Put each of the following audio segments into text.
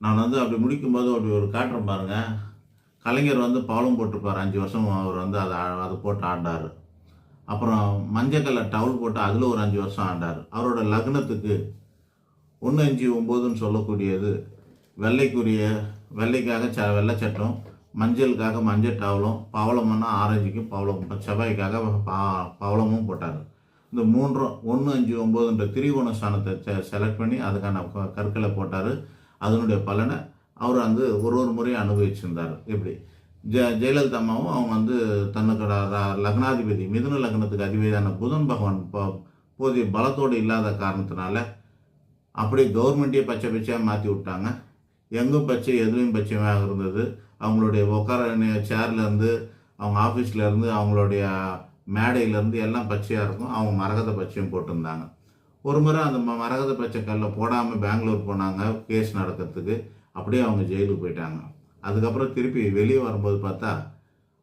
நான் வந்து அப்படி முடிக்கும்போது அப்படி ஒரு காட்டுறேன் பாருங்கள். கலைஞர் வந்து பவளம் போட்டிருப்பார் 5 வருஷம் அவர் வந்து அதை போட்டு ஆண்டார். அப்புறம் மஞ்சள் கலர் டவுல் போட்டு அதில் ஒரு 5 வருஷம் ஆண்டார். அவரோட லக்னத்துக்கு 159ன்னு சொல்லக்கூடியது வெள்ளைக்காக வெள்ளை சட்டம், மஞ்சளுக்காக மஞ்சள் டவலும், பவளம்னா ஆரஞ்சுக்கு பவளம், செவ்வாய்க்காக பவளமும் போட்டார். இந்த மூன்றும் 159ன்ற திரிகோண ஸ்தானத்தை செலக்ட் பண்ணி அதுக்கான கற்களை போட்டார். அதனுடைய பலனை அவர் வந்து ஒரு முறையும் அனுபவிச்சிருந்தார். இப்படி ஜெயலலிதா அம்மாவும் அவங்க வந்து தன்னுக்கு லக்னாதிபதி மிதுன லக்னத்துக்கு அதிபதியான புதன் பகவான் போதிய பலத்தோடு இல்லாத காரணத்தினால அப்படியே கவர்மெண்ட்டே பச்சை பச்சையாக மாற்றி விட்டாங்க. எங்கும் பச்சை எதுலையும் பச்சையாக இருந்தது. அவங்களுடைய உட்கார சேர்லேருந்து அவங்க ஆஃபீஸ்லேருந்து அவங்களுடைய மேடையிலேருந்து எல்லாம் பச்சையாக இருக்கும். அவங்க மரகத பச்சையும் போட்டிருந்தாங்க. ஒரு முறை அந்த மரகத பச்சை கல்லை போடாமல் பெங்களூர் போனாங்க கேஸ் நடக்கிறதுக்கு. அப்படியே அவங்க ஜெயிலுக்கு போயிட்டாங்க. அதுக்கப்புறம் திருப்பி வெளியே வரும்போது பார்த்தா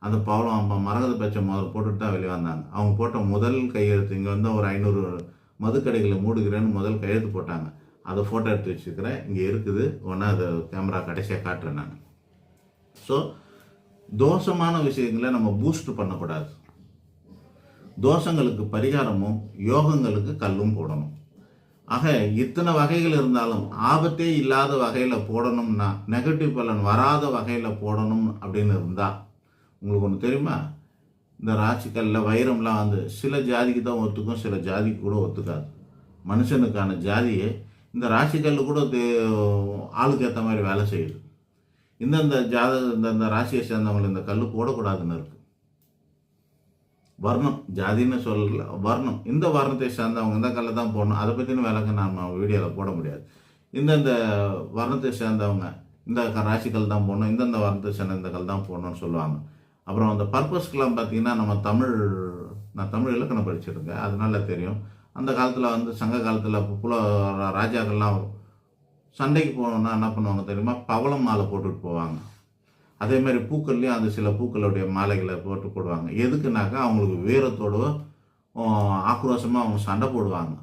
அந்த பவளம் மரகத பச்சை போட்டுட்டு தான் வெளியே வந்தாங்க. அவங்க போட்ட முதல் கையெழுத்து இங்கே வந்து ஒரு 500 மதுக்கடைகளை மூடுகிறேன்னு முதல் கையெழுத்து போட்டாங்க. அதை ஃபோட்டோ எடுத்து வச்சுக்கிறேன், இங்கே இருக்குது. ஒன்றா அதை கேமரா கடைசியாக காட்டுறேன் நான். ஸோ தோஷமான விஷயங்களை நம்ம பூஸ்ட் பண்ணக்கூடாது. தோஷங்களுக்கு பரிகாரமும் யோகங்களுக்கு கல்லும் போடணும். ஆக இத்தனை வகைகள் இருந்தாலும் ஆபத்தே இல்லாத வகையில் போடணும்னா, நெகட்டிவ் பலன் வராத வகையில் போடணும் அப்படின்னு இருந்தால், உங்களுக்கு ஒன்று தெரியுமா? இந்த ராசிக்கல்லில் வைரம்லாம் வந்து சில ஜாதிக்கு தான் ஒத்துக்கும், சில ஜாதிக்கு கூட ஒத்துக்காது. மனுஷனுக்கான ஜாதியை இந்த ராசிக்கல் கூட ஆளுக்கு ஏற்ற மாதிரி வேலை செய்யுது. இந்த ராசியை சேர்ந்தவங்களை இந்த கல் போடக்கூடாதுன்னு இருக்கு. வர்ணம், ஜாதின்னு சொல்லல, வர்ணம். இந்த வர்ணத்தை சேர்ந்தவங்க இந்த கல்லை தான் போடணும். அதை பற்றின விளக்க நான் வீடியோவில் போட முடியாது. இந்தந்த வர்ணத்தை சேர்ந்தவங்க இந்த ராசிக்கல் தான் போடணும், இந்தந்த வர்ணத்தை சேர்ந்த இந்த கல் தான் போடணும்னு சொல்லுவாங்க. அப்புறம் அந்த பர்பஸ்க்கெலாம் பார்த்திங்கன்னா நான் தமிழ் இலக்கணம் படிச்சிருக்கேன், அதனால தெரியும். அந்த காலத்தில் வந்து சங்க காலத்தில் ராஜாக்கள்லாம் சண்டைக்கு போகணுன்னா என்ன பண்ணுவாங்க தெரியுமா? பவளம் மாலை போட்டுட்டு போவாங்க. அதே மாதிரி பூக்கள்லேயும் அந்த சில பூக்களுடைய மாலைகளை போடுவாங்க. எதுக்குனாக்கா அவங்களுக்கு வீரத்தோடு ஆக்ரோஷமாக அவங்க சண்டை போடுவாங்க.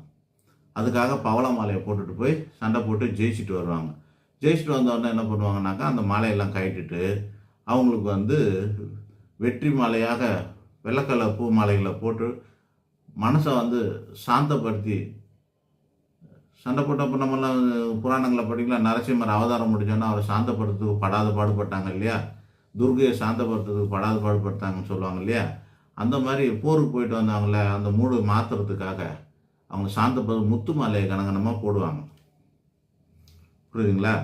அதுக்காக பவள மாலையை போட்டுட்டு போய் சண்டை போட்டு ஜெயிச்சுட்டு வருவாங்க. ஜெயிச்சுட்டு வந்தோடனே என்ன பண்ணுவாங்கனாக்கா அந்த மாலையெல்லாம் கட்டிட்டு அவங்களுக்கு வந்து வெற்றி மாலையாக வெள்ளைக்கலர் பூ மாலைகளை போட்டு மனசை வந்து சாந்தப்படுத்தி சண்டை போட்டப்போ நம்மளாம் புராணங்களை படிக்கலாம். நரசிம்மர் அவதாரம் முடிஞ்சோன்னா அவரை சாந்தப்படுத்துறதுக்கு படாத பாடுபட்டாங்க இல்லையா? துர்கையை சாந்தப்படுத்துறதுக்கு படாத பாடுபட்டாங்கன்னு சொல்லுவாங்க இல்லையா? அந்த மாதிரி போருக்கு போயிட்டு வந்தாங்களே, அந்த மூடு மாற்றுறதுக்காக அவங்க சாந்தப்படு முத்து மாலையை கணக்கணமாக போடுவாங்க. புரியுதுங்களா?